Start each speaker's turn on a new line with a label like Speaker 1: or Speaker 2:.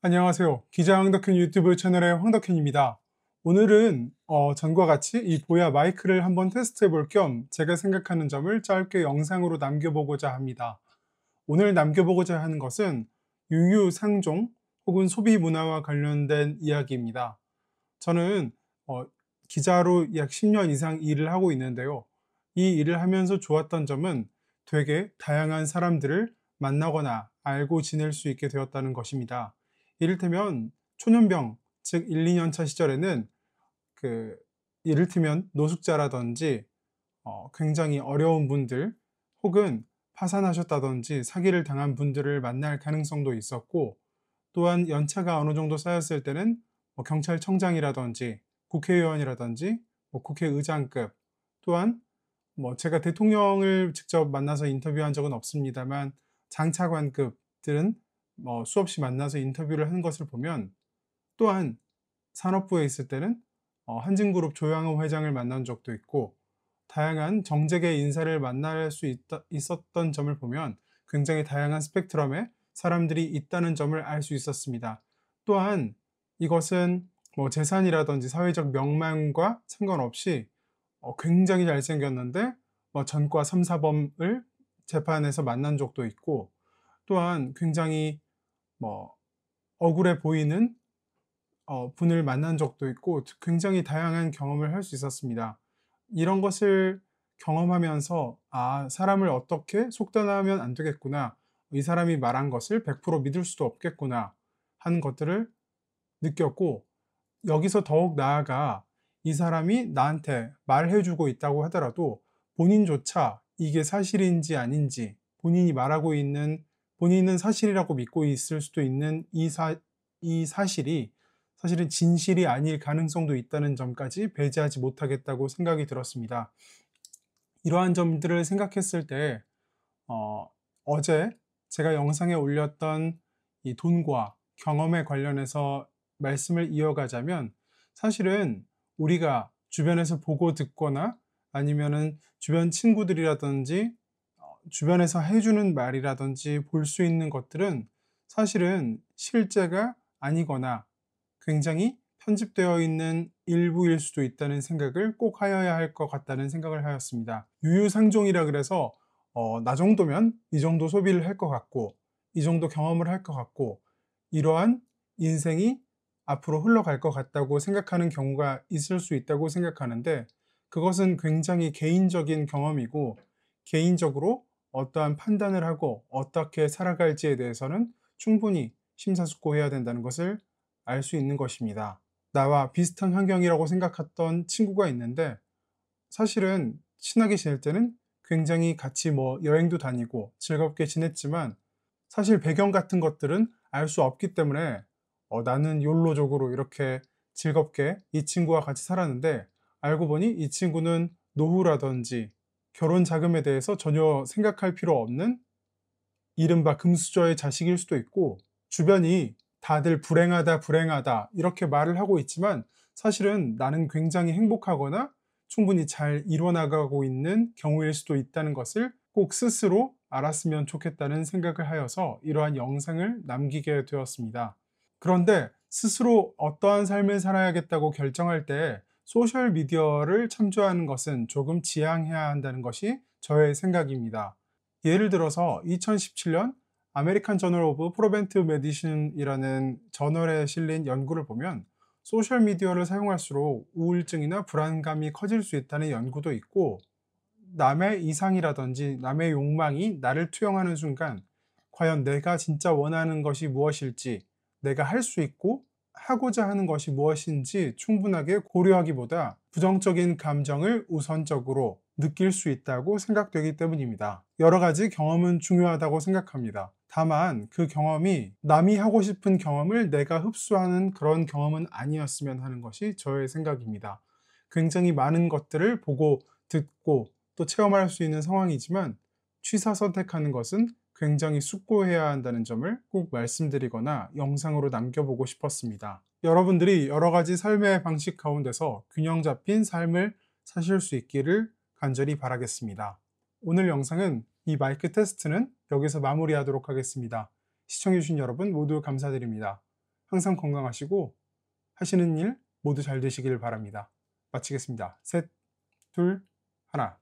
Speaker 1: 안녕하세요. 기자 황덕현 유튜브 채널의 황덕현입니다. 오늘은 전과 같이 이 보야 마이크를 한번 테스트해 볼 겸 제가 생각하는 점을 짧게 영상으로 남겨보고자 합니다. 오늘 남겨보고자 하는 것은 유유상종 혹은 소비 문화와 관련된 이야기입니다. 저는 어, 기자로 약 10년 이상 일을 하고 있는데요. 이 일을 하면서 좋았던 점은 되게 다양한 사람들을 만나거나 알고 지낼 수 있게 되었다는 것입니다. 이를테면 초년병, 즉 1, 2년 차 시절에는 그 이를테면 노숙자라든지 굉장히 어려운 분들 혹은 파산하셨다든지 사기를 당한 분들을 만날 가능성도 있었고, 또한 연차가 어느 정도 쌓였을 때는 경찰청장이라든지 국회의원이라든지 국회의장급, 또한 제가 대통령을 직접 만나서 인터뷰한 적은 없습니다만 장차관급들은 수없이 만나서 인터뷰를 하는 것을 보면, 또한 산업부에 있을 때는 한진그룹 조양호 회장을 만난 적도 있고, 다양한 정재계 인사를 만날 수 있었던 점을 보면 굉장히 다양한 스펙트럼의 사람들이 있다는 점을 알 수 있었습니다. 또한 이것은 재산이라든지 사회적 명망과 상관없이 굉장히 잘생겼는데 전과 3, 4범을 재판에서 만난 적도 있고, 또한 굉장히 뭐 억울해 보이는 분을 만난 적도 있고, 굉장히 다양한 경험을 할 수 있었습니다. 이런 것을 경험하면서 사람을 어떻게 속단하면 안 되겠구나, 이 사람이 말한 것을 100% 믿을 수도 없겠구나 하는 것들을 느꼈고, 여기서 더욱 나아가 이 사람이 나한테 말해 주고 있다고 하더라도 본인조차 이게 사실인지 아닌지, 본인이 말하고 있는, 본인은 사실이라고 믿고 있을 수도 있는 이 사실이 사실은 진실이 아닐 가능성도 있다는 점까지 배제하지 못하겠다고 생각이 들었습니다. 이러한 점들을 생각했을 때 어, 어제 제가 영상에 올렸던 이 돈과 경험에 관련해서 말씀을 이어가자면, 사실은 우리가 주변에서 보고 듣거나 아니면은 주변 친구들이라든지 주변에서 해주는 말이라든지 볼 수 있는 것들은 사실은 실제가 아니거나 굉장히 편집되어 있는 일부일 수도 있다는 생각을 꼭 하여야 할 것 같다는 생각을 하였습니다. 유유상종이라 그래서 나 정도면 이 정도 소비를 할 것 같고, 이 정도 경험을 할 것 같고, 이러한 인생이 앞으로 흘러갈 것 같다고 생각하는 경우가 있을 수 있다고 생각하는데, 그것은 굉장히 개인적인 경험이고, 개인적으로 어떠한 판단을 하고 어떻게 살아갈지에 대해서는 충분히 심사숙고해야 된다는 것을 알 수 있는 것입니다. 나와 비슷한 환경이라고 생각했던 친구가 있는데, 사실은 친하게 지낼 때는 굉장히 같이 여행도 다니고 즐겁게 지냈지만, 사실 배경 같은 것들은 알 수 없기 때문에 나는 욜로적으로 이렇게 즐겁게 이 친구와 같이 살았는데, 알고 보니 이 친구는 노후라든지 결혼 자금에 대해서 전혀 생각할 필요 없는 이른바 금수저의 자식일 수도 있고, 주변이 다들 불행하다, 불행하다 이렇게 말을 하고 있지만 사실은 나는 굉장히 행복하거나 충분히 잘 이뤄나가고 있는 경우일 수도 있다는 것을 꼭 스스로 알았으면 좋겠다는 생각을 하여서 이러한 영상을 남기게 되었습니다. 그런데 스스로 어떠한 삶을 살아야겠다고 결정할 때 소셜미디어를 참조하는 것은 조금 지양해야 한다는 것이 저의 생각입니다. 예를 들어서 2017년 아메리칸 저널 오브 프로벤트 메디신이라는 저널에 실린 연구를 보면, 소셜미디어를 사용할수록 우울증이나 불안감이 커질 수 있다는 연구도 있고, 남의 이상이라든지 남의 욕망이 나를 투영하는 순간 과연 내가 진짜 원하는 것이 무엇일지, 내가 할 수 있고 하고자 하는 것이 무엇인지 충분하게 고려하기보다 부정적인 감정을 우선적으로 느낄 수 있다고 생각되기 때문입니다. 여러 가지 경험은 중요하다고 생각합니다. 다만 그 경험이 남이 하고 싶은 경험을 내가 흡수하는 그런 경험은 아니었으면 하는 것이 저의 생각입니다. 굉장히 많은 것들을 보고 듣고 또 체험할 수 있는 상황이지만, 취사 선택하는 것은 굉장히 숙고해야 한다는 점을 꼭 말씀드리거나 영상으로 남겨보고 싶었습니다. 여러분들이 여러 가지 삶의 방식 가운데서 균형 잡힌 삶을 사실 수 있기를 간절히 바라겠습니다. 오늘 영상은 이 마이크 테스트는 여기서 마무리하도록 하겠습니다. 시청해주신 여러분 모두 감사드립니다. 항상 건강하시고 하시는 일 모두 잘 되시길 바랍니다. 마치겠습니다. 셋, 둘, 하나.